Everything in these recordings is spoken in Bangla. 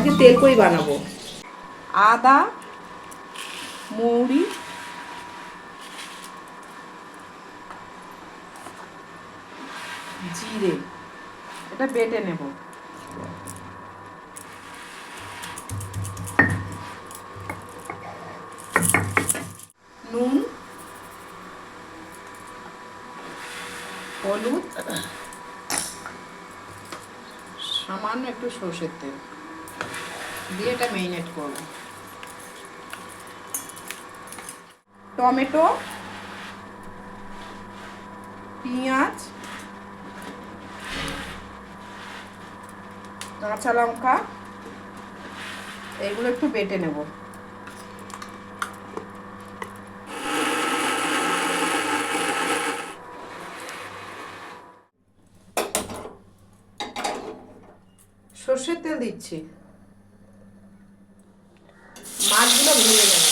আজকে তেল কই বানাবো। আদা, মৌরি, জিরে এটা বেটে নেব। নুন, হলুদ, সামান্য একটু সর্ষের তেল দিয়ে এটা মেরিনেট করব। টমেটো, পেঁয়াজ, কাঁচা লঙ্কা এগুলো একটু বেটে নেব। সর্ষের তেল দিচ্ছি, মাছগুলো ভেজে নেব।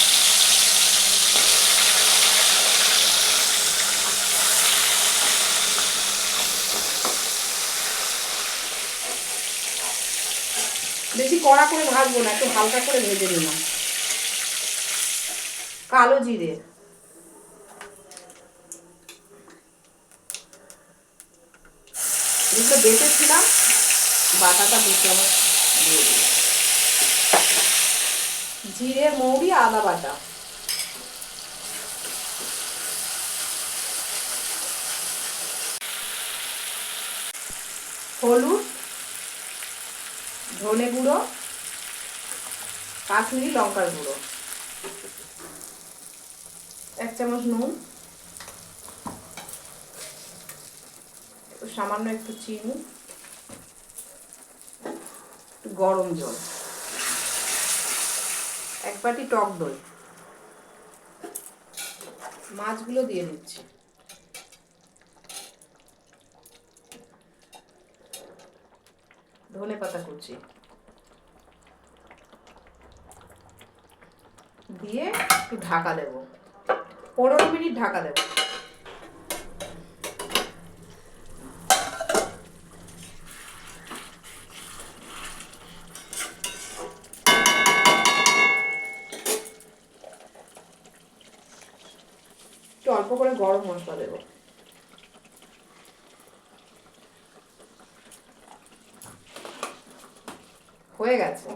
বেশি কড়া করে ভাজবো না, একটু হালকা করে ভেজে নিলাম। কালো জিরে, এগুলো বেটেছিলাম, বাটাটা দিতে আমার জিরে, মৌরি, আদা বাটা, হলুদ, ধনে গুঁড়ো, কাশ্মীরি লঙ্কার গুঁড়ো, 1 চামচ নুন, সামান্য একটু চিনি, গরম জল, 1 বাটি টক দই। মাছগুলো দিয়ে দিচ্ছি। ধনে পাতা কুচি দিয়ে একটু ঢাকা দেব, 15 মিনিট ঢাকা দেব। একটু অল্প করে গরম মশলা দেব। হয়ে গেছে।